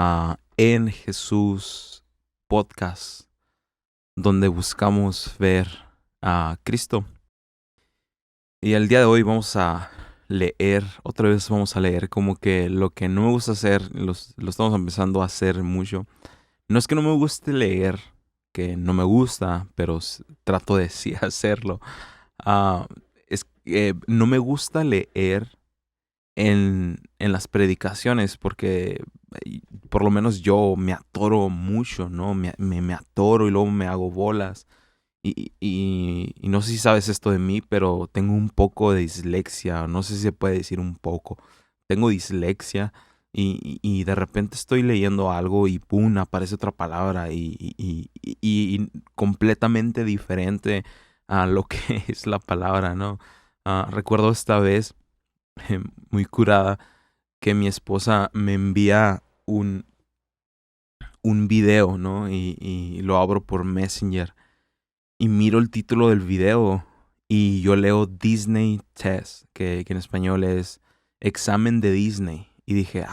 a En Jesús Podcast, donde buscamos ver a Cristo. Y el día de hoy vamos a leer, otra vez vamos a leer como que lo que no me gusta hacer, lo estamos empezando a hacer mucho. No es que no me guste leer, que no me gusta, pero trato de sí hacerlo. Ah, es que no me gusta leer en las predicaciones porque por lo menos yo me atoro mucho, ¿no? Me atoro y luego me hago bolas. Y no sé si sabes esto de mí, pero tengo un poco de dislexia. No sé si se puede decir un poco. Tengo dislexia y de repente estoy leyendo algo y ¡pum! Aparece otra palabra y completamente diferente a lo que es la palabra, ¿no? Recuerdo esta vez, muy curada, que mi esposa me envía un video, ¿no? Y lo abro por Messenger y miro el título del video y yo leo Disney Test, que en español es examen de Disney. Y dije,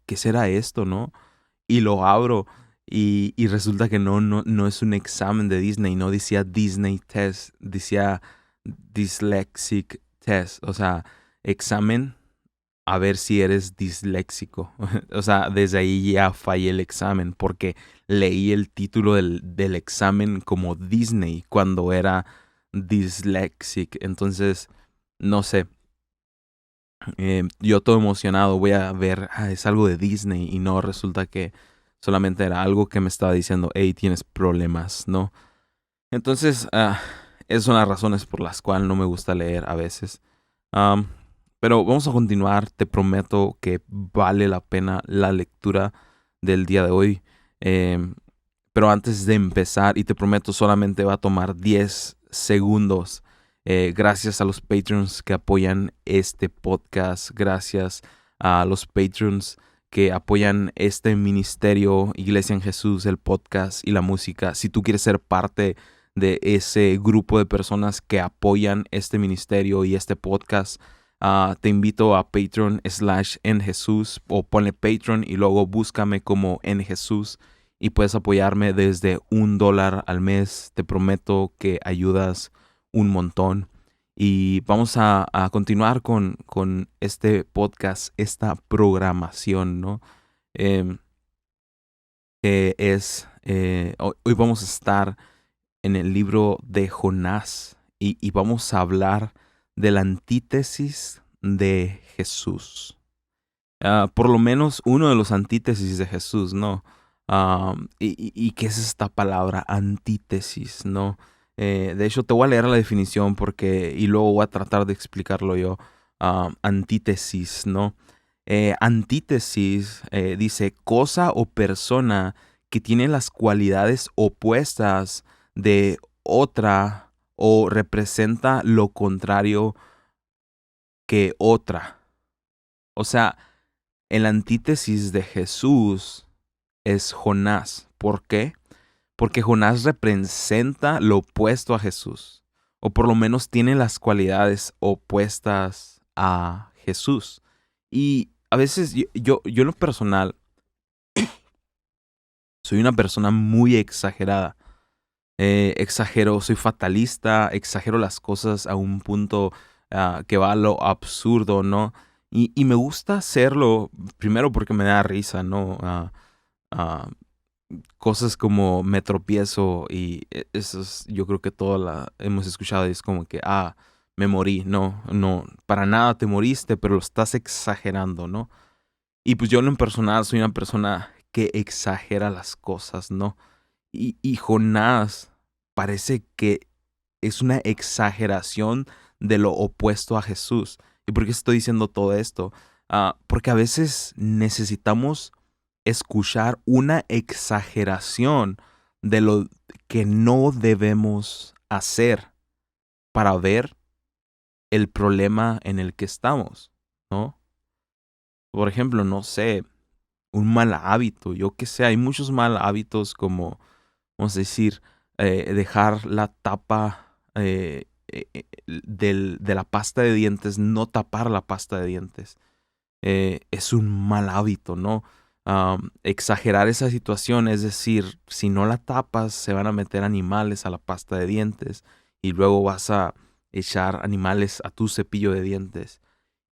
¿qué será esto, no? Y lo abro y resulta que no es un examen de Disney, no decía Disney Test, decía Dyslexic Test, o sea, examen a ver si eres disléxico. O sea, desde ahí ya fallé el examen porque leí el título del examen como Disney cuando era dyslexic. Entonces, no sé, yo todo emocionado voy a ver, es algo de Disney y no resulta que solamente era algo que me estaba diciendo, hey, tienes problemas, ¿no? Entonces, esas son las razones por las cuales no me gusta leer a veces. Am, pero vamos a continuar. Te prometo que vale la pena la lectura del día de hoy. Em, pero antes de empezar, y te prometo solamente va a tomar 10 segundos. Gracias a los Patreons que apoyan este podcast. Gracias a los Patreons que apoyan este ministerio, Iglesia en Jesús, el podcast y la música. Si tú quieres ser parte de ese grupo de personas que apoyan este ministerio y este podcast, te invito a Patreon/enjesús o ponle Patreon y luego búscame como En Jesús y puedes apoyarme desde $1 al mes. Te prometo que ayudas un montón. Y vamos a continuar con este podcast, esta programación, ¿no? Em, hoy vamos a estar en el libro de Jonás y vamos a hablar de la antítesis de Jesús. Por lo menos uno de los antítesis de Jesús, ¿no? ¿Y qué es esta palabra antítesis, no? De hecho, te voy a leer la definición y luego voy a tratar de explicarlo yo. Antítesis, ¿no? Antítesis dice cosa o persona que tiene las cualidades opuestas de otra o representa lo contrario que otra. O sea, el antítesis de Jesús es Jonás. ¿Por qué? Porque Jonás representa lo opuesto a Jesús, o por lo menos tiene las cualidades opuestas a Jesús. Y a veces yo en lo personal soy una persona muy exagerada. Exagero, soy fatalista, exagero las cosas a un punto que va a lo absurdo, ¿no? Y me gusta hacerlo primero porque me da risa, ¿no? Ah, Cosas como me tropiezo y eso yo creo que todos la hemos escuchado y es como que, me morí. No, no, para nada te moriste, pero lo estás exagerando, ¿no? Y pues yo en lo personal soy una persona que exagera las cosas, ¿no? Y Jonás parece que es una exageración de lo opuesto a Jesús. ¿Y por qué estoy diciendo todo esto? Porque a veces necesitamos escuchar una exageración de lo que no debemos hacer para ver el problema en el que estamos, ¿no? Por ejemplo, no sé, un mal hábito, yo qué sé, hay muchos mal hábitos como, vamos a decir, dejar la tapa de la pasta de dientes, no tapar la pasta de dientes. Es un mal hábito, ¿no? exagerar esa situación, es decir, si no la tapas, se van a meter animales a la pasta de dientes y luego vas a echar animales a tu cepillo de dientes.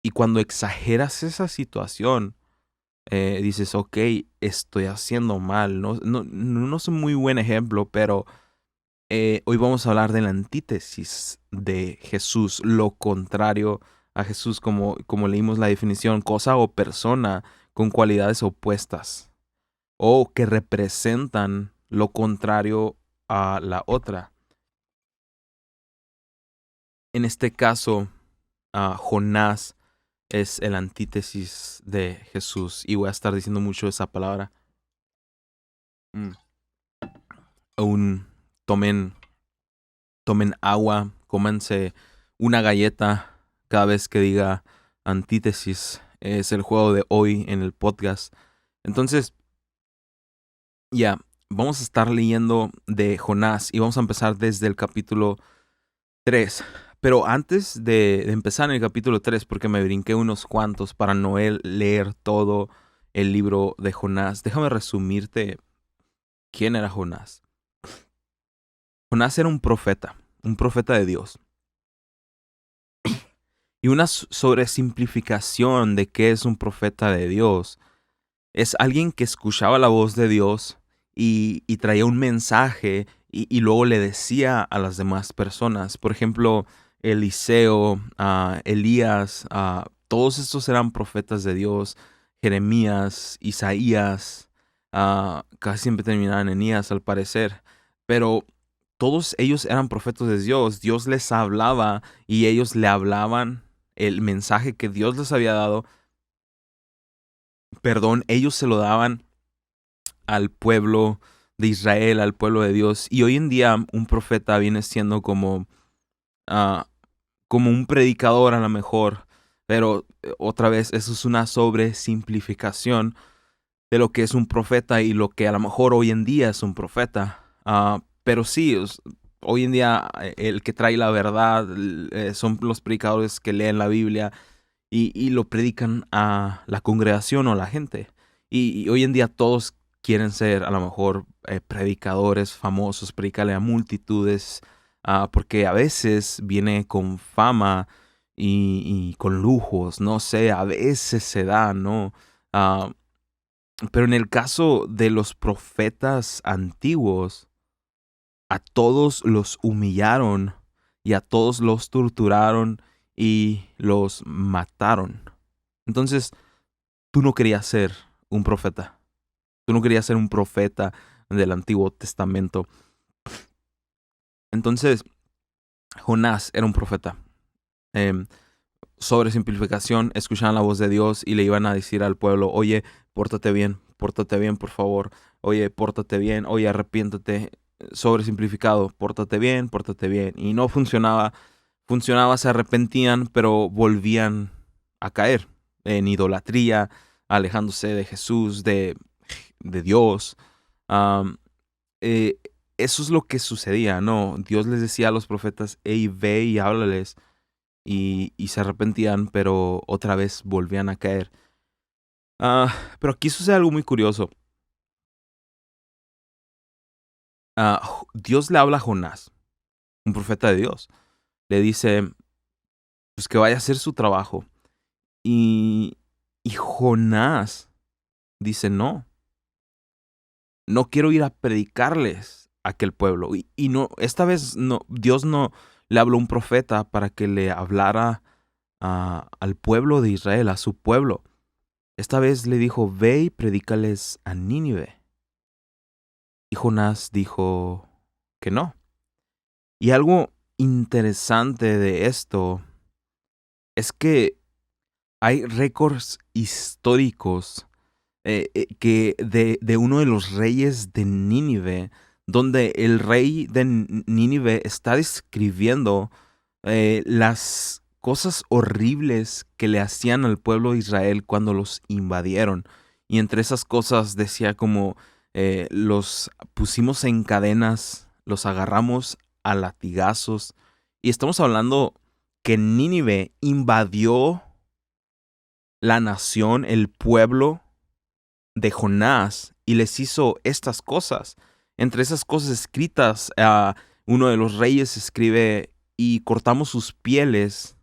Y cuando exageras esa situación, dices, ok, estoy haciendo mal. No es un muy buen ejemplo, pero hoy vamos a hablar de la antítesis de Jesús, lo contrario a Jesús, como leímos la definición, cosa o persona con cualidades opuestas o que representan lo contrario a la otra. En este caso, Jonás es el antítesis de Jesús y voy a estar diciendo mucho esa palabra. Aún tomen agua, cómanse una galleta cada vez que diga antítesis. Es el juego de hoy en el podcast. Entonces, vamos a estar leyendo de Jonás y vamos a empezar desde el capítulo 3. Pero antes de empezar en el capítulo 3, porque me brinqué unos cuantos para no leer todo el libro de Jonás, déjame resumirte quién era Jonás. Jonás era un profeta de Dios. Y una sobresimplificación de qué es un profeta de Dios es alguien que escuchaba la voz de Dios y traía un mensaje y luego le decía a las demás personas. Por ejemplo, Eliseo, Elías, todos estos eran profetas de Dios. Jeremías, Isaías, casi siempre terminaban en Enías al parecer. Pero todos ellos eran profetas de Dios. Dios les hablaba y ellos le hablaban el mensaje que Dios les había dado. Ellos se lo daban al pueblo de Israel, al pueblo de Dios. Y hoy en día un profeta viene siendo como un predicador a lo mejor. Pero otra vez, eso es una sobresimplificación de lo que es un profeta y lo que a lo mejor hoy en día es un profeta. Pero sí, hoy en día el que trae la verdad son los predicadores que leen la Biblia y lo predican a la congregación o a la gente. Y hoy en día todos quieren ser a lo mejor predicadores famosos, predicarle a multitudes, porque a veces viene con fama y con lujos, no sé, a veces se da, ¿no? Pero en el caso de los profetas antiguos, a todos los humillaron y a todos los torturaron y los mataron. Entonces, tú no querías ser un profeta. Tú no querías ser un profeta del Antiguo Testamento. Entonces, Jonás era un profeta. Sobre simplificación, escuchaban la voz de Dios y le iban a decir al pueblo, oye, pórtate bien, por favor. Oye, pórtate bien, oye, arrepiéntate. Sobre simplificado, pórtate bien. Y no funcionaba. Se arrepentían, pero volvían a caer en idolatría, alejándose de Jesús, de Dios. Am, eh, Eso es lo que sucedía, ¿no? Dios les decía a los profetas, hey, ve y háblales. Y se arrepentían, pero otra vez volvían a caer. Pero aquí sucede algo muy curioso. Dios le habla a Jonás, un profeta de Dios. Le dice, pues que vaya a hacer su trabajo. Y Jonás dice, no quiero ir a predicarles a aquel pueblo. Y no, esta vez no, Dios no le habló a un profeta para que le hablara al pueblo de Israel, a su pueblo. Esta vez le dijo, ve y predícales a Nínive. Y Jonás dijo que no. Y algo interesante de esto es que hay récords históricos que de uno de los reyes de Nínive, donde el rey de Nínive está describiendo las cosas horribles que le hacían al pueblo de Israel cuando los invadieron. Y entre esas cosas decía como los pusimos en cadenas, los agarramos a latigazos. Y estamos hablando que Nínive invadió la nación, el pueblo de Jonás y les hizo estas cosas. Entre esas cosas escritas, uno de los reyes escribe, y cortamos sus pieles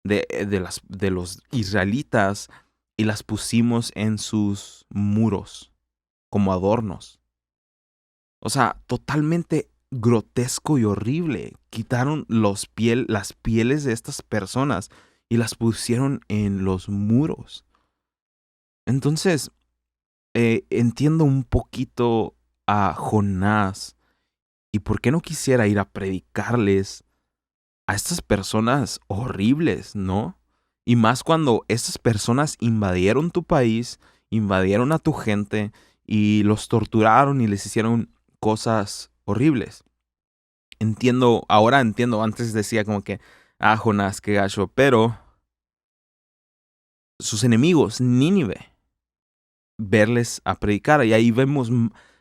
de los israelitas y las pusimos en sus muros como adornos. O sea, totalmente grotesco y horrible. Quitaron las pieles de estas personas y las pusieron en los muros. Entonces, entiendo un poquito a Jonás y por qué no quisiera ir a predicarles a estas personas horribles, ¿no? Y más cuando estas personas invadieron tu país, invadieron a tu gente y los torturaron y les hicieron cosas horribles. Ahora entiendo, antes decía como que, Jonás, qué gacho, pero sus enemigos, Nínive, verles a predicar. Y ahí vemos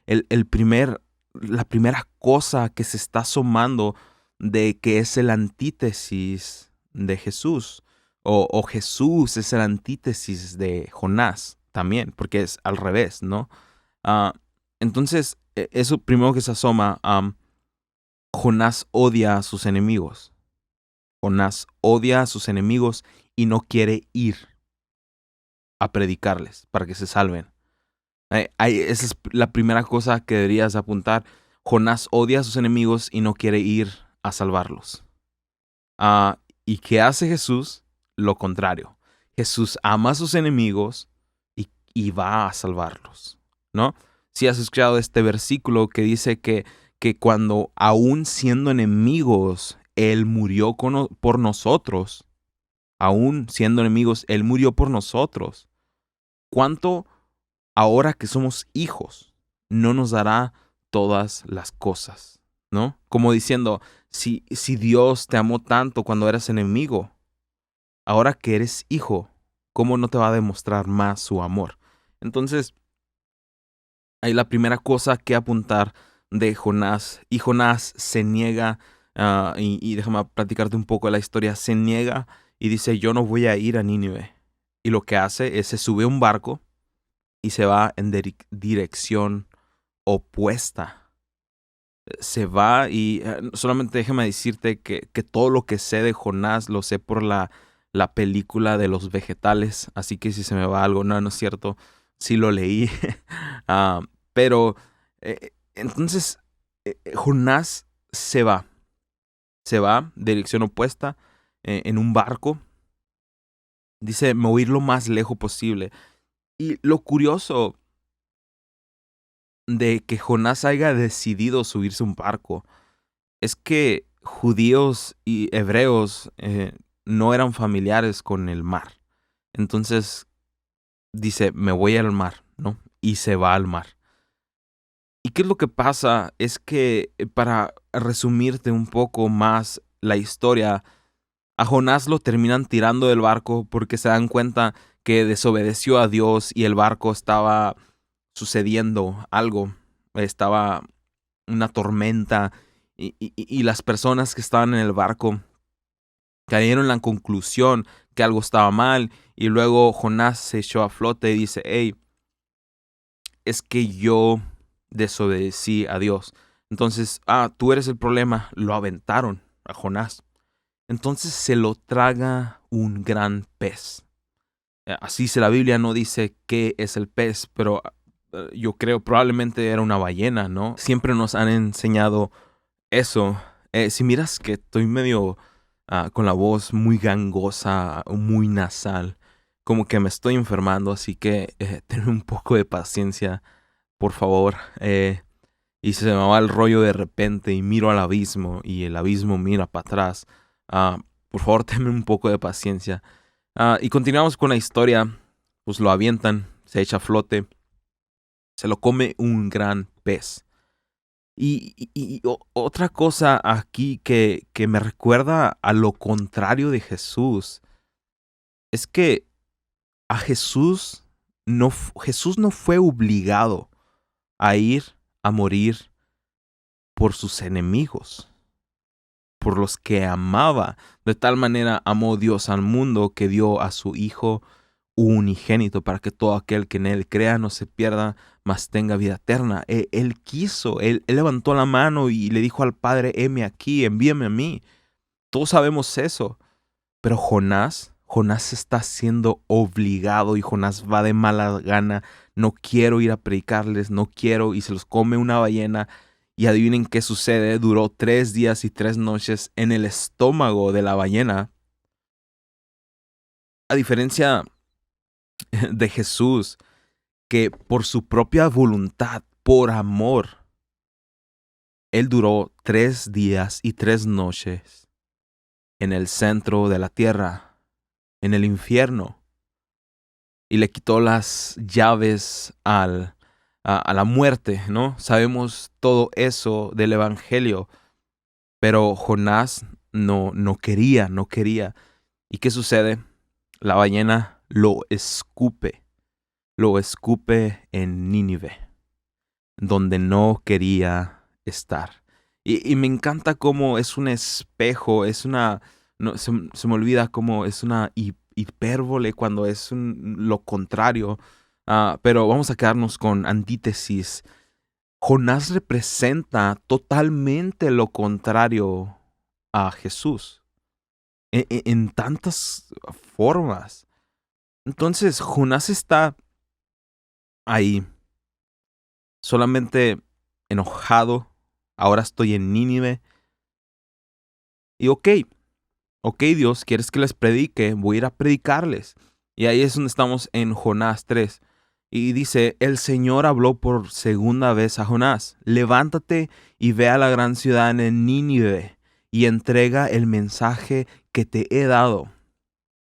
la primera cosa que se está asomando de que es el antítesis de Jesús. O Jesús es el antítesis de Jonás también, porque es al revés, ¿no? Entonces, eso primero que se asoma, Jonás odia a sus enemigos. Jonás odia a sus enemigos y no quiere ir a predicarles para que se salven. Esa es la primera cosa que deberías apuntar. Jonás odia a sus enemigos y no quiere ir a salvarlos. ¿Y qué hace Jesús? Lo contrario. Jesús ama a sus enemigos y va a salvarlos, ¿no? Si has escuchado este versículo que dice que cuando aún siendo enemigos, Él murió por nosotros. Aún siendo enemigos, Él murió por nosotros. ¿Cuánto ahora que somos hijos, no nos dará todas las cosas, ¿no? Como diciendo, si Dios te amó tanto cuando eras enemigo, ahora que eres hijo, ¿cómo no te va a demostrar más su amor? Entonces, hay la primera cosa que apuntar de Jonás. Y Jonás se niega, y déjame platicarte un poco de la historia, se niega y dice, yo no voy a ir a Nínive. Y lo que hace es se sube a un barco y se va en dirección opuesta. Se va y solamente déjame decirte que todo lo que sé de Jonás lo sé por la película de los vegetales, así que si se me va algo, no es cierto, sí lo leí. Ah, pero entonces Jonás se va dirección opuesta en un barco. Dice, me voy a ir lo más lejos posible. Y lo curioso de que Jonás haya decidido subirse a un barco es que judíos y hebreos no eran familiares con el mar. Entonces dice, me voy al mar, ¿no? Y se va al mar. ¿Y qué es lo que pasa? Es que para resumirte un poco más la historia, a Jonás lo terminan tirando del barco porque se dan cuenta que desobedeció a Dios y el barco estaba sucediendo algo. Estaba una tormenta y las personas que estaban en el barco cayeron en la conclusión que algo estaba mal y luego Jonás se echó a flote y dice, hey, es que yo desobedecí a Dios. Entonces, tú eres el problema. Lo aventaron a Jonás. Entonces se lo traga un gran pez. Así dice la Biblia, no dice qué es el pez, pero yo creo probablemente era una ballena, ¿no? Siempre nos han enseñado eso. Si miras que estoy medio con la voz muy gangosa, muy nasal, como que me estoy enfermando, así que ten un poco de paciencia, por favor. Y se me va el rollo de repente y miro al abismo y el abismo mira para atrás. Por favor, tenme un poco de paciencia. Y continuamos con la historia. Pues lo avientan, se echa a flote, se lo come un gran pez. Y otra cosa aquí que me recuerda a lo contrario de Jesús es que a Jesús no fue obligado a ir a morir por sus enemigos, por los que amaba. De tal manera amó Dios al mundo que dio a su Hijo unigénito para que todo aquel que en él crea no se pierda, mas tenga vida eterna. Él quiso, él levantó la mano y le dijo al Padre, heme aquí, envíame a mí. Todos sabemos eso. Pero Jonás está siendo obligado y Jonás va de mala gana. No quiero ir a predicarles, no quiero, y se los come una ballena. Y adivinen qué sucede, duró 3 días y 3 noches en el estómago de la ballena. A diferencia de Jesús, que por su propia voluntad, por amor, él duró 3 días y 3 noches en el centro de la tierra, en el infierno, y le quitó las llaves a la muerte, ¿no? Sabemos todo eso del Evangelio, pero Jonás no quería. ¿Y qué sucede? La ballena lo escupe en Nínive, donde no quería estar. Y me encanta cómo es un espejo, es una, no, se me olvida cómo es una hipérbole cuando es lo contrario. Pero vamos a quedarnos con antítesis. Jonás representa totalmente lo contrario a Jesús, en tantas formas. Entonces, Jonás está ahí, solamente enojado. Ahora estoy en Nínive. Y ok, Dios, ¿quieres que les predique? Voy a ir a predicarles. Y ahí es donde estamos en Jonás 3. Y dice, el Señor habló por segunda vez a Jonás. Levántate y ve a la gran ciudad en Nínive y entrega el mensaje que te he dado.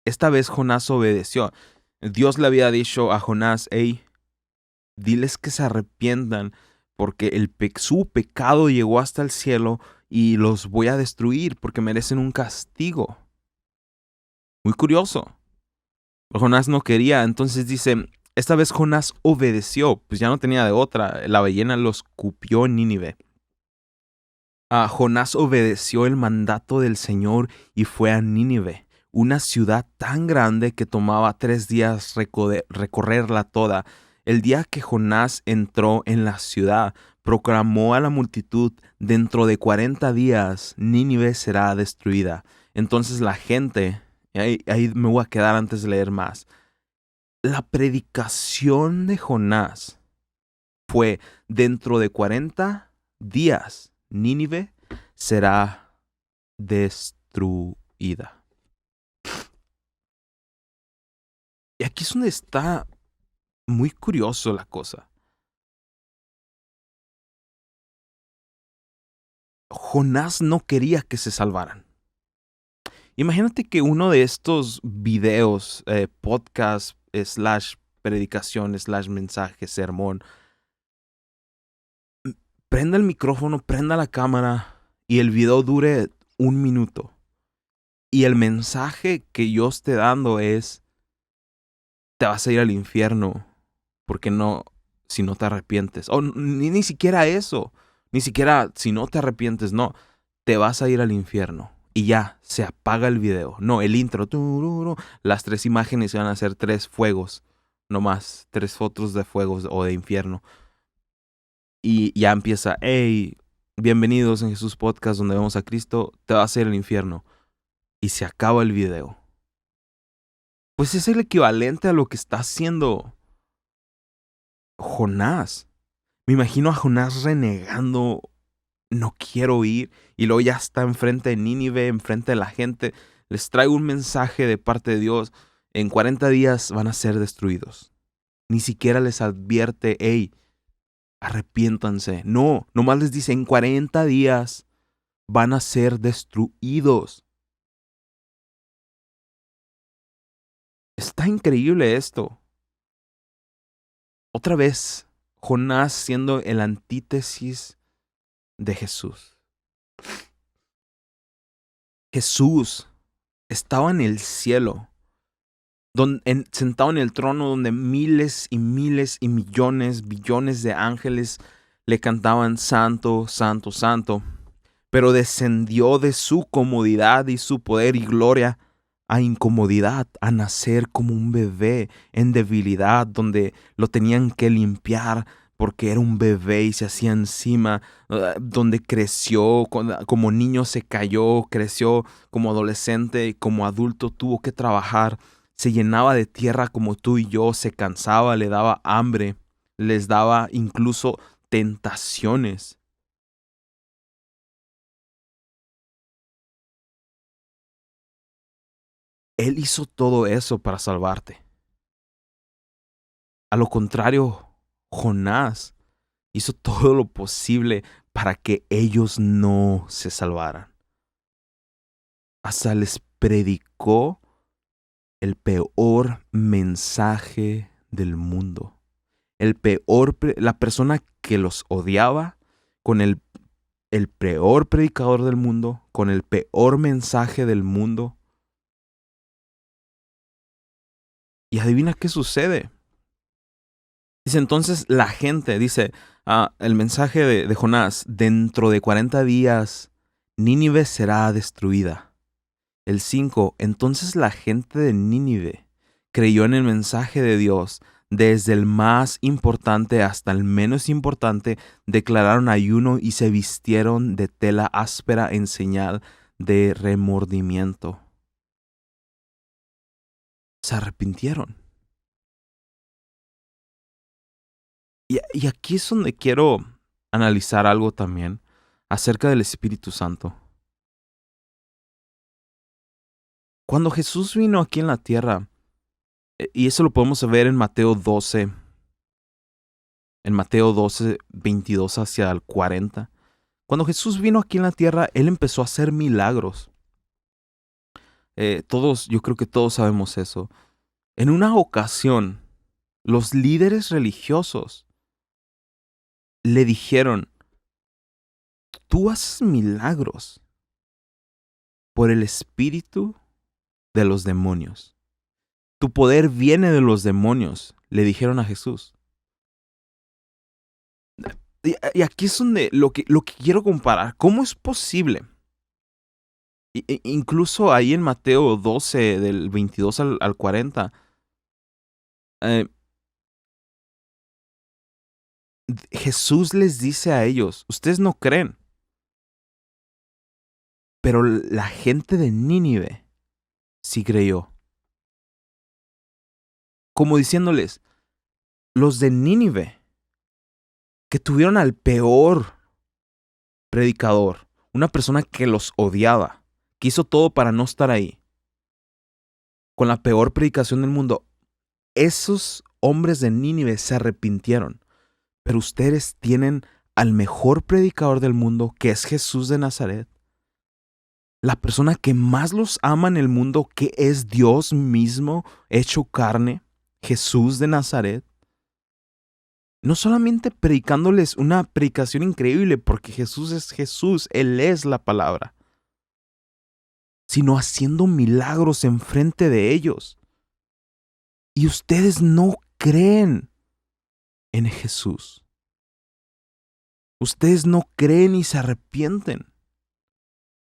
Esta vez Jonás obedeció. Dios le había dicho a Jonás, hey, diles que se arrepientan porque su pecado llegó hasta el cielo y los voy a destruir porque merecen un castigo. Muy curioso. Jonás no quería, entonces dice, esta vez Jonás obedeció, pues ya no tenía de otra. La ballena lo escupió en Nínive. Jonás obedeció el mandato del Señor y fue a Nínive, una ciudad tan grande que tomaba 3 días recorrerla toda. El día que Jonás entró en la ciudad, proclamó a la multitud, dentro de 40 días Nínive será destruida. Entonces la gente, ahí me voy a quedar antes de leer más. La predicación de Jonás fue, dentro de 40 días Nínive será destruida. Y aquí es donde está muy curioso la cosa. Jonás no quería que se salvaran. Imagínate que uno de estos videos, podcast, predicación, mensaje, sermón, prenda el micrófono, prenda la cámara y el video dure 1 minuto. Y el mensaje que yo esté dando es, te vas a ir al infierno porque si no te arrepientes. O ni siquiera eso, ni siquiera si no te arrepientes, no, te vas a ir al infierno. Y ya, se apaga el video. No, el intro, las 3 imágenes van a ser 3 fuegos, no más, 3 fotos de fuegos o de infierno. Y ya empieza, hey, bienvenidos en Jesús Podcast, donde vemos a Cristo, te vas a ir al infierno. Y se acaba el video. Pues es el equivalente a lo que está haciendo Jonás. Me imagino a Jonás renegando, no quiero ir, y luego ya está enfrente de Nínive, enfrente de la gente. Les traigo un mensaje de parte de Dios. En 40 días van a ser destruidos. Ni siquiera les advierte, hey, arrepiéntanse. No, nomás les dice, en 40 días van a ser destruidos. Está increíble esto. Otra vez, Jonás siendo el antítesis de Jesús. Jesús estaba en el cielo, sentado en el trono donde miles y miles y millones, billones de ángeles le cantaban santo, santo, santo. Pero descendió de su comodidad y su poder y gloria a incomodidad, a nacer como un bebé en debilidad, donde lo tenían que limpiar porque era un bebé y se hacía encima, donde creció, como niño se cayó, creció como adolescente y como adulto tuvo que trabajar, se llenaba de tierra como tú y yo, se cansaba, le daba hambre, les daba incluso tentaciones. Él hizo todo eso para salvarte. A lo contrario, Jonás hizo todo lo posible para que ellos no se salvaran. Hasta les predicó el peor mensaje del mundo. La persona que los odiaba con el peor predicador del mundo, con el peor mensaje del mundo. Y adivina qué sucede. Dice entonces la gente, dice el mensaje de Jonás, dentro de 40 días Nínive será destruida. El 5, entonces la gente de Nínive creyó en el mensaje de Dios. Desde el más importante hasta el menos importante declararon ayuno y se vistieron de tela áspera en señal de remordimiento. Se arrepintieron. Y aquí es donde quiero analizar algo también acerca del Espíritu Santo. Cuando Jesús vino aquí en la tierra, y eso lo podemos ver en Mateo 12, 22 hacia el 40. Cuando Jesús vino aquí en la tierra, Él empezó a hacer milagros. Yo creo que todos sabemos eso. En una ocasión, los líderes religiosos le dijeron, tú haces milagros por el espíritu de los demonios. Tu poder viene de los demonios, le dijeron a Jesús. Y aquí es donde lo que quiero comparar. ¿Cómo es posible? Incluso ahí en Mateo 12, del 22 al 40, eh, Jesús les dice a ellos, ustedes no creen, pero la gente de Nínive sí creyó. Como diciéndoles, los de Nínive, que tuvieron al peor predicador, una persona que los odiaba, que hizo todo para no estar ahí, con la peor predicación del mundo, esos hombres de Nínive se arrepintieron. Pero ustedes tienen al mejor predicador del mundo, que es Jesús de Nazaret, la persona que más los ama en el mundo, que es Dios mismo hecho carne, Jesús de Nazaret. No solamente predicándoles una predicación increíble, porque Jesús es Jesús, Él es la palabra, sino haciendo milagros enfrente de ellos. Y ustedes no creen en Jesús. Ustedes no creen y se arrepienten.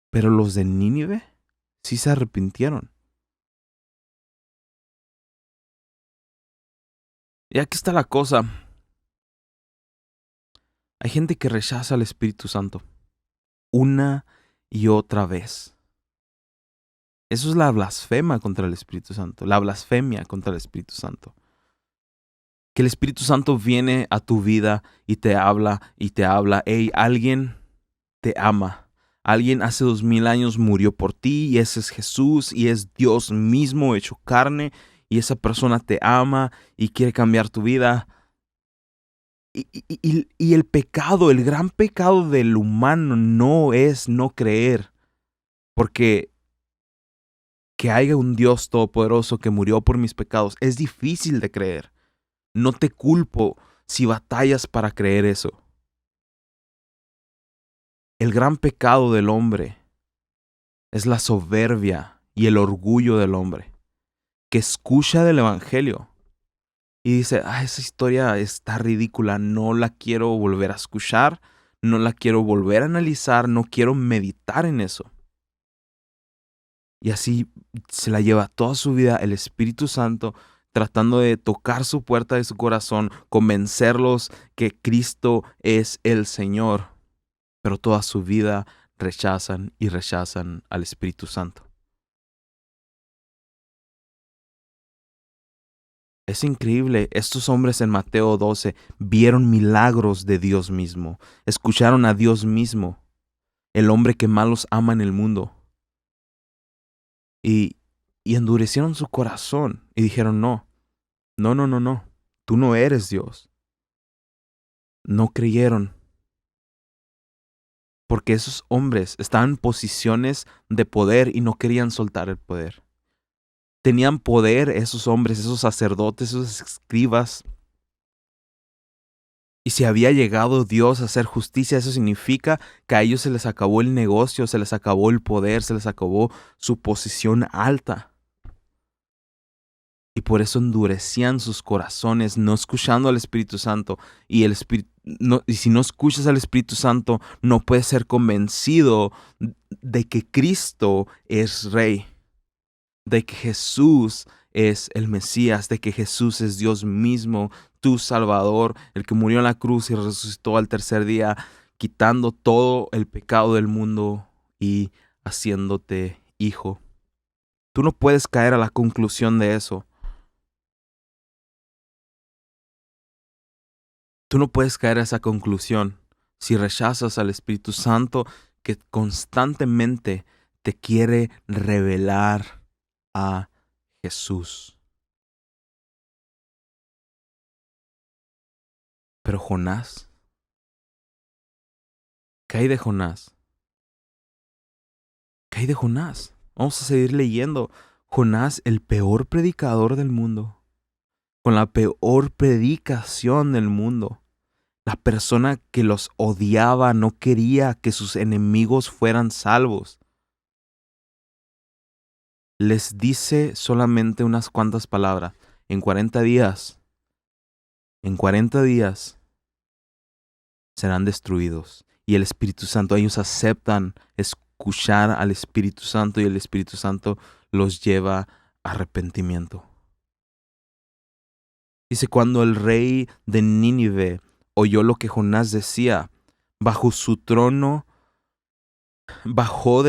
Pero los de Nínive sí se arrepintieron. Y aquí está la cosa. Hay gente que rechaza al Espíritu Santo una y otra vez. Eso es la blasfema contra el Espíritu Santo, la blasfemia contra el Espíritu Santo. Que el Espíritu Santo viene a tu vida y te habla y te habla. Hey, alguien te ama. Alguien hace 2000 años murió por ti y ese es Jesús y es Dios mismo hecho carne y esa persona te ama y quiere cambiar tu vida. Y el pecado, el gran pecado del humano no es no creer, porque que haya un Dios todopoderoso que murió por mis pecados es difícil de creer. No te culpo si batallas para creer eso. El gran pecado del hombre es la soberbia y el orgullo del hombre, que escucha del Evangelio y dice, esa historia está ridícula, no la quiero volver a escuchar, no la quiero volver a analizar, no quiero meditar en eso. Y así se la lleva toda su vida el Espíritu Santo, tratando de tocar su puerta de su corazón, convencerlos que Cristo es el Señor. Pero toda su vida rechazan y rechazan al Espíritu Santo. Es increíble, estos hombres en Mateo 12 vieron milagros de Dios mismo, escucharon a Dios mismo, el hombre que más los ama en el mundo, y, y endurecieron su corazón y dijeron, no, no, no, no, no, tú no eres Dios. No creyeron, porque esos hombres estaban en posiciones de poder y no querían soltar el poder. Tenían poder esos hombres, esos sacerdotes, esos escribas. Y si había llegado Dios a hacer justicia, eso significa que a ellos se les acabó el negocio, se les acabó el poder, se les acabó su posición alta. Y por eso endurecían sus corazones, no escuchando al Espíritu Santo. Y, y si no escuchas al Espíritu Santo, no puedes ser convencido de que Cristo es Rey, de que Jesús es el Mesías, de que Jesús es Dios mismo, tu Salvador, el que murió en la cruz y resucitó al tercer día, quitando todo el pecado del mundo y haciéndote hijo. Tú no puedes caer a la conclusión de eso. Tú no puedes caer a esa conclusión si rechazas al Espíritu Santo que constantemente te quiere revelar a Jesús. Pero Jonás, ¿qué hay de Jonás? ¿Qué hay de Jonás? Vamos a seguir leyendo. Jonás, el peor predicador del mundo, con la peor predicación del mundo. La persona que los odiaba no quería que sus enemigos fueran salvos. Les dice solamente unas cuantas palabras. En 40 días serán destruidos. Y el Espíritu Santo, ellos aceptan escuchar al Espíritu Santo y el Espíritu Santo los lleva a arrepentimiento. Dice, cuando el rey de Nínive oyó lo que Jonás decía, bajó de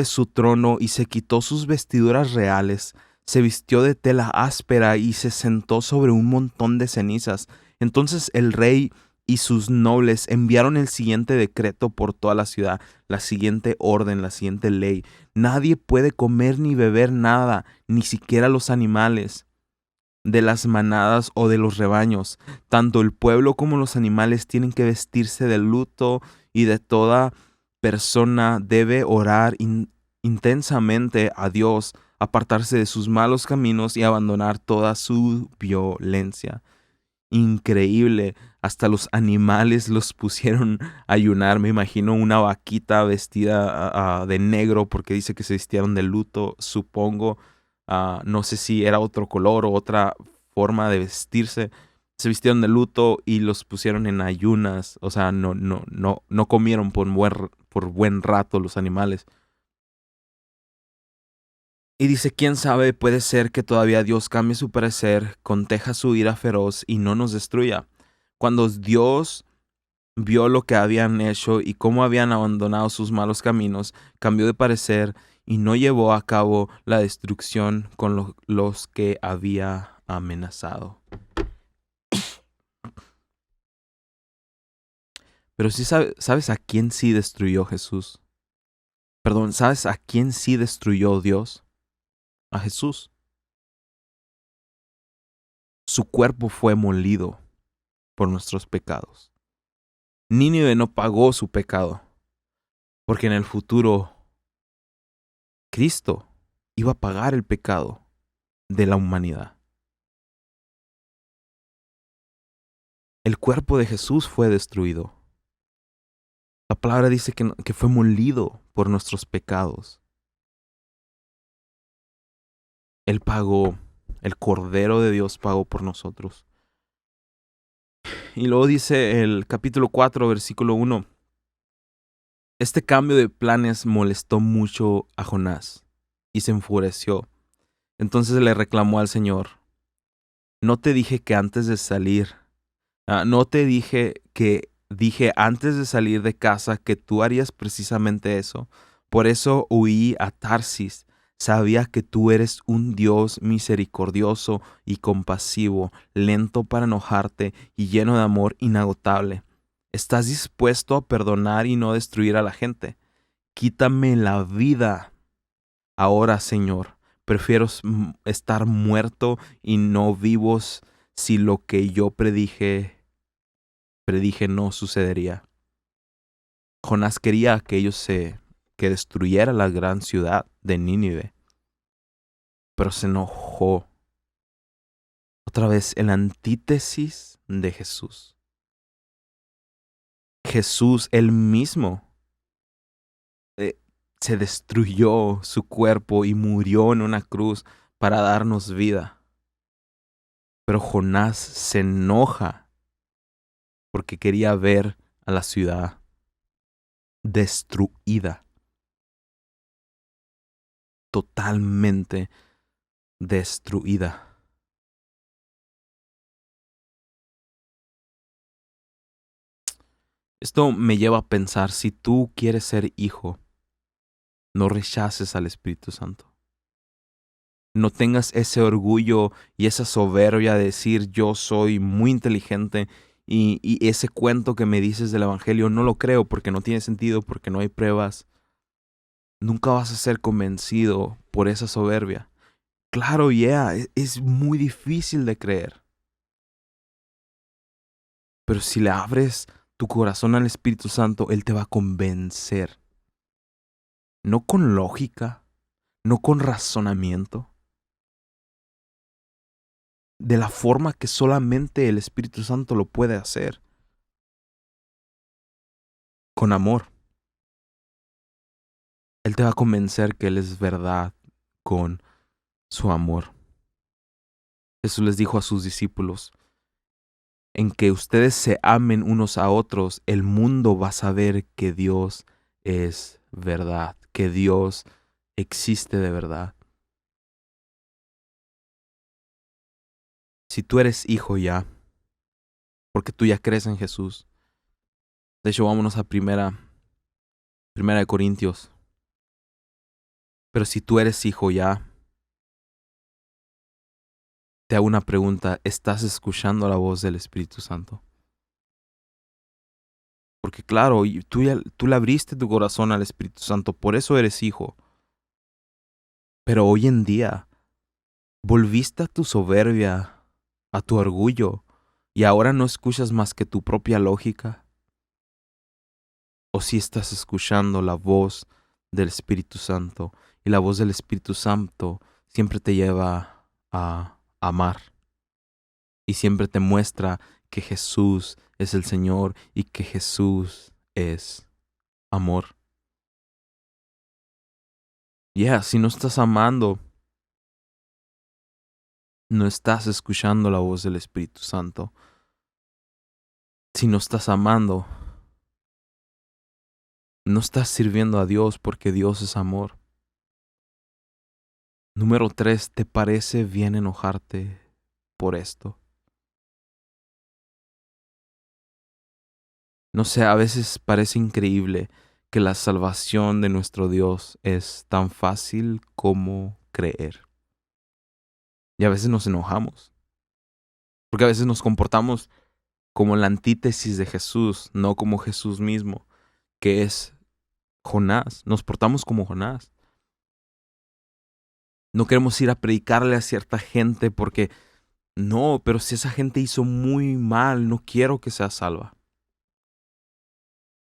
su trono y se quitó sus vestiduras reales, se vistió de tela áspera y se sentó sobre un montón de cenizas. Entonces el rey y sus nobles enviaron el siguiente decreto por toda la ciudad, la siguiente orden, la siguiente ley. Nadie puede comer ni beber nada, ni siquiera los animales de las manadas o de los rebaños. Tanto el pueblo como los animales tienen que vestirse de luto y de toda persona debe orar intensamente a Dios, apartarse de sus malos caminos y abandonar toda su violencia. Increíble, hasta los animales los pusieron a ayunar. Me imagino una vaquita vestida de negro porque dice que se vistieron de luto, supongo. No sé si era otro color o otra forma de vestirse. Se vistieron de luto y los pusieron en ayunas. O sea, no comieron por buen rato los animales. Y dice, quién sabe, puede ser que todavía Dios cambie su parecer, conteja su ira feroz y no nos destruya. Cuando Dios vio lo que habían hecho y cómo habían abandonado sus malos caminos, cambió de parecer y no llevó a cabo la destrucción con los que había amenazado. Pero sí sabes a quién sí destruyó Jesús. Perdón, ¿sabes a quién sí destruyó Dios? A Jesús. Su cuerpo fue molido por nuestros pecados. Nínive no pagó su pecado, porque en el futuro Cristo iba a pagar el pecado de la humanidad. El cuerpo de Jesús fue destruido. La palabra dice que fue molido por nuestros pecados. Él pagó, el Cordero de Dios pagó por nosotros. Y luego dice el capítulo 4, versículo 1. Este cambio de planes molestó mucho a Jonás. y se enfureció. Entonces le reclamó al Señor: ¿no te dije que antes de salir, no te dije antes de salir de casa que tú harías precisamente eso? Por eso huí a Tarsis. Sabía que tú eres un Dios misericordioso y compasivo, lento para enojarte y lleno de amor inagotable. Estás dispuesto a perdonar y no destruir a la gente. Quítame la vida ahora, Señor. Prefiero estar muerto y no vivos si lo que yo predije no sucedería. Jonás quería que destruyera la gran ciudad de Nínive, pero se enojó. Otra vez, el antítesis de Jesús. Jesús, él mismo, se destruyó su cuerpo y murió en una cruz para darnos vida. Pero Jonás se enoja porque quería ver a la ciudad destruida, totalmente destruida. Esto me lleva a pensar, si tú quieres ser hijo, no rechaces al Espíritu Santo. No tengas ese orgullo y esa soberbia de decir yo soy muy inteligente y ese cuento que me dices del Evangelio no lo creo porque no tiene sentido, porque no hay pruebas. Nunca vas a ser convencido por esa soberbia. Claro, es muy difícil de creer. Pero si le abres tu corazón al Espíritu Santo, Él te va a convencer. No con lógica, no con razonamiento, de la forma que solamente el Espíritu Santo lo puede hacer. Con amor. Él te va a convencer que Él es verdad con su amor. Jesús les dijo a sus discípulos: en que ustedes se amen unos a otros, el mundo va a saber que Dios es verdad, que Dios existe de verdad. Si tú eres hijo ya, porque tú ya crees en Jesús. De hecho, vámonos a primera de Corintios. Pero si tú eres hijo ya, te hago una pregunta: ¿estás escuchando la voz del Espíritu Santo? Porque claro, tú le abriste tu corazón al Espíritu Santo, por eso eres hijo. Pero hoy en día, volviste a tu soberbia, a tu orgullo, y ahora no escuchas más que tu propia lógica. ¿O si estás escuchando la voz del Espíritu Santo? Y la voz del Espíritu Santo siempre te lleva a amar. Y siempre te muestra que Jesús es el Señor y que Jesús es amor. Si no estás amando, no estás escuchando la voz del Espíritu Santo. Si no estás amando, no estás sirviendo a Dios, porque Dios es amor. Número 3, ¿te parece bien enojarte por esto? No sé, a veces parece increíble que la salvación de nuestro Dios es tan fácil como creer. Y a veces nos enojamos, porque a veces nos comportamos como la antítesis de Jesús, no como Jesús mismo, que es Jonás. Nos portamos como Jonás. No queremos ir a predicarle a cierta gente porque no, pero si esa gente hizo muy mal, no quiero que sea salva.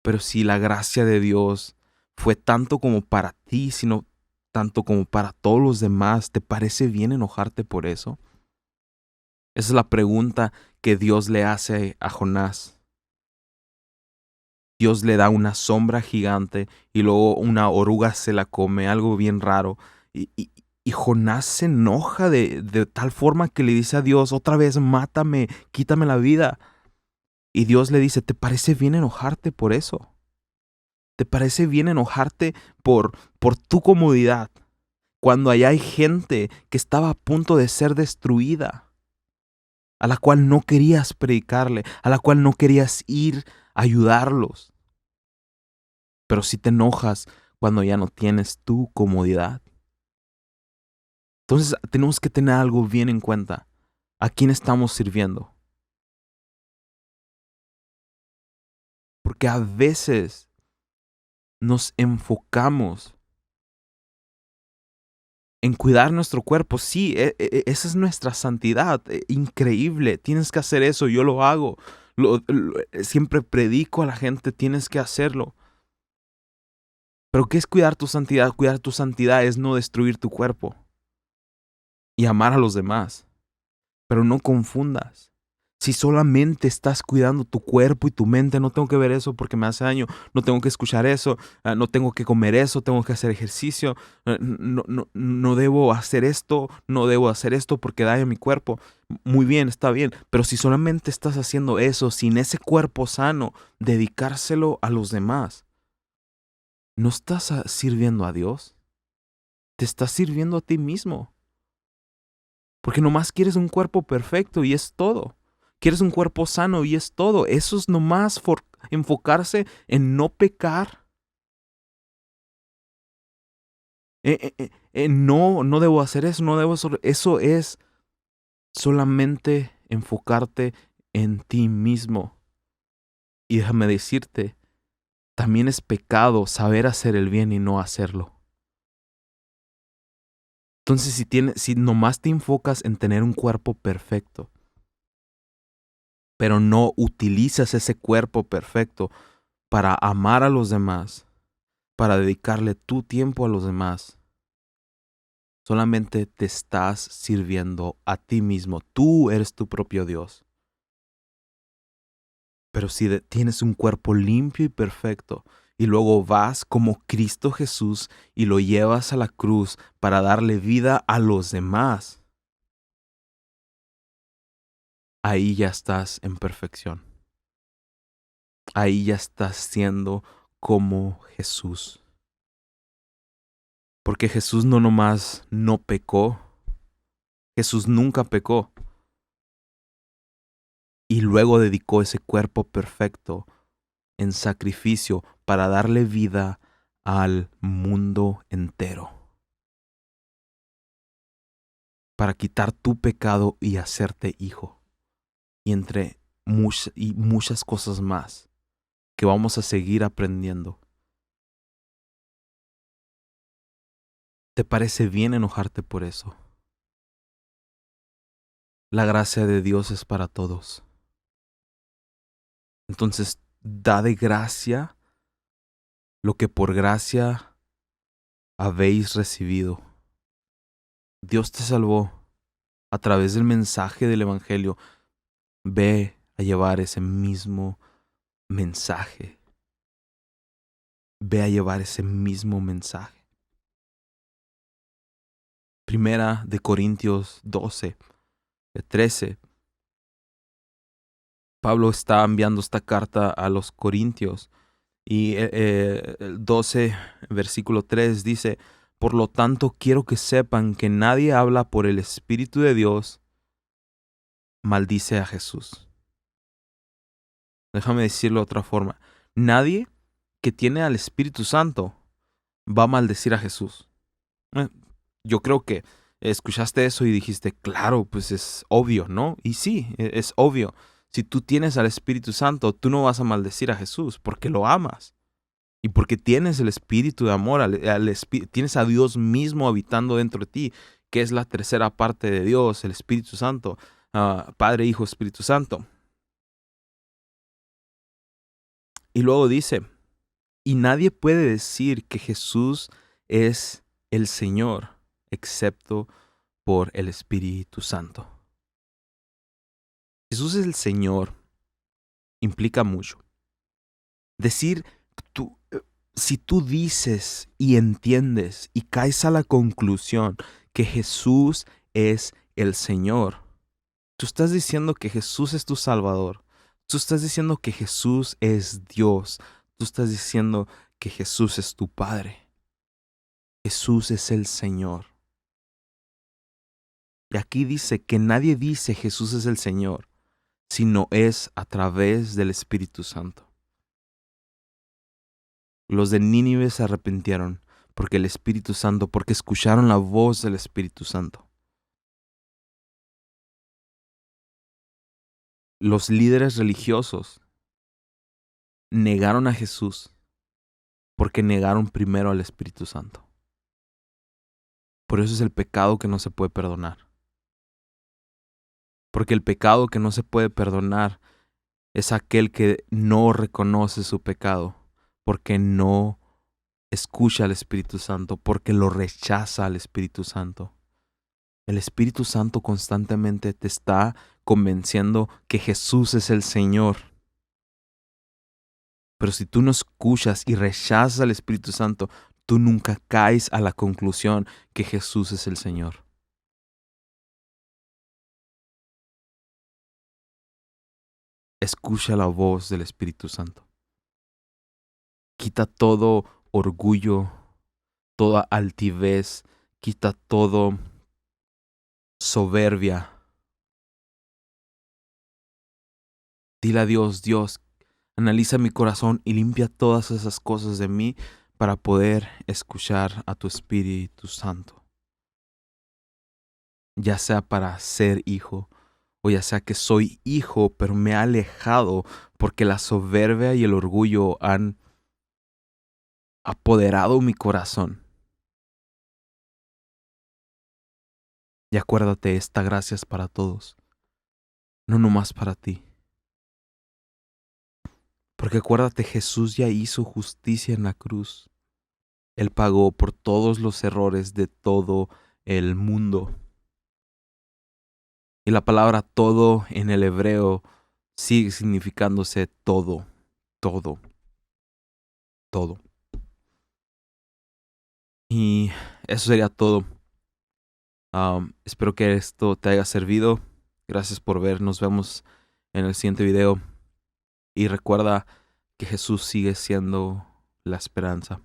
Pero si la gracia de Dios fue tanto como para ti, sino tanto como para todos los demás, ¿te parece bien enojarte por eso? Esa es la pregunta que Dios le hace a Jonás. Dios le da una sombra gigante y luego una oruga se la come, algo bien raro. Y Jonás se enoja de tal forma que le dice a Dios: otra vez mátame, quítame la vida. Y Dios le dice: ¿te parece bien enojarte por eso? ¿Te parece bien enojarte por tu comodidad? Cuando allá hay gente que estaba a punto de ser destruida, a la cual no querías predicarle, a la cual no querías ir a ayudarlos. Pero si te enojas cuando ya no tienes tu comodidad. Entonces tenemos que tener algo bien en cuenta. ¿A quién estamos sirviendo? Porque a veces nos enfocamos en cuidar nuestro cuerpo. Sí, esa es nuestra santidad. Increíble. Tienes que hacer eso. Yo lo hago. Siempre predico a la gente, tienes que hacerlo. Pero ¿qué es cuidar tu santidad? Cuidar tu santidad es no destruir tu cuerpo y amar a los demás. Pero no confundas. Si solamente estás cuidando tu cuerpo y tu mente, no tengo que ver eso porque me hace daño, no tengo que escuchar eso, no tengo que comer eso, tengo que hacer ejercicio, no debo hacer esto, no debo hacer esto porque daña mi cuerpo. Muy bien, está bien, pero si solamente estás haciendo eso sin ese cuerpo sano, dedicárselo a los demás, ¿no estás sirviendo a Dios? Te estás sirviendo a ti mismo. Porque nomás quieres un cuerpo perfecto y es todo. Quieres un cuerpo sano y es todo. Eso es nomás enfocarse en no pecar. No debo hacer eso, no debo hacer eso. Es solamente enfocarte en ti mismo. Y déjame decirte, también es pecado saber hacer el bien y no hacerlo. Entonces, si nomás te enfocas en tener un cuerpo perfecto, pero no utilizas ese cuerpo perfecto para amar a los demás, para dedicarle tu tiempo a los demás, solamente te estás sirviendo a ti mismo. Tú eres tu propio Dios. Pero si tienes un cuerpo limpio y perfecto, y luego vas como Cristo Jesús y lo llevas a la cruz para darle vida a los demás, ahí ya estás en perfección. Ahí ya estás siendo como Jesús. Porque Jesús no nomás no pecó, Jesús nunca pecó. Y luego dedicó ese cuerpo perfecto en sacrificio para darle vida al mundo entero. Para quitar tu pecado y hacerte hijo. Y entre muchas cosas más que vamos a seguir aprendiendo. ¿Te parece bien enojarte por eso? La gracia de Dios es para todos. Entonces, da de gracia lo que por gracia habéis recibido. Dios te salvó a través del mensaje del Evangelio. Ve a llevar ese mismo mensaje. Ve a llevar ese mismo mensaje. Primera de Corintios 12, 13. Pablo está enviando esta carta a los Corintios y el 12, versículo 3 dice: por lo tanto quiero que sepan que nadie habla por el Espíritu de Dios, maldice a Jesús. Déjame decirlo de otra forma. Nadie que tiene al Espíritu Santo va a maldecir a Jesús. Yo creo que escuchaste eso y dijiste, claro, pues es obvio, ¿no? Y sí, es obvio. Si tú tienes al Espíritu Santo, tú no vas a maldecir a Jesús porque lo amas. Y porque tienes el espíritu de amor, tienes a Dios mismo habitando dentro de ti, que es la tercera parte de Dios, el Espíritu Santo, Padre, Hijo, Espíritu Santo. Y luego dice, y nadie puede decir que Jesús es el Señor, excepto por el Espíritu Santo. Jesús es el Señor implica mucho. Decir, si tú dices y entiendes y caes a la conclusión que Jesús es el Señor, tú estás diciendo que Jesús es tu Salvador. Tú estás diciendo que Jesús es Dios. Tú estás diciendo que Jesús es tu Padre. Jesús es el Señor. Y aquí dice que nadie dice Jesús es el Señor, sino es a través del Espíritu Santo. Los de Nínive se arrepintieron porque el Espíritu Santo, porque escucharon la voz del Espíritu Santo. Los líderes religiosos negaron a Jesús porque negaron primero al Espíritu Santo. Por eso es el pecado que no se puede perdonar. Porque el pecado que no se puede perdonar es aquel que no reconoce su pecado, porque no escucha al Espíritu Santo, porque lo rechaza al Espíritu Santo. El Espíritu Santo constantemente te está convenciendo que Jesús es el Señor. Pero si tú no escuchas y rechazas al Espíritu Santo, tú nunca caes a la conclusión que Jesús es el Señor. Escucha la voz del Espíritu Santo. Quita todo orgullo, toda altivez, quita todo soberbia. Dile a Dios, Dios, analiza mi corazón y limpia todas esas cosas de mí para poder escuchar a tu Espíritu Santo. Ya sea para ser hijo, o ya sea que soy hijo, pero me he alejado porque la soberbia y el orgullo han apoderado mi corazón. Y acuérdate, esta gracia es para todos, no nomás para ti. Porque acuérdate, Jesús ya hizo justicia en la cruz. Él pagó por todos los errores de todo el mundo. Y la palabra todo en el hebreo sigue significándose todo, todo, todo. Y eso sería todo. Espero que esto te haya servido. Gracias por ver. Nos vemos en el siguiente video. Y recuerda que Jesús sigue siendo la esperanza.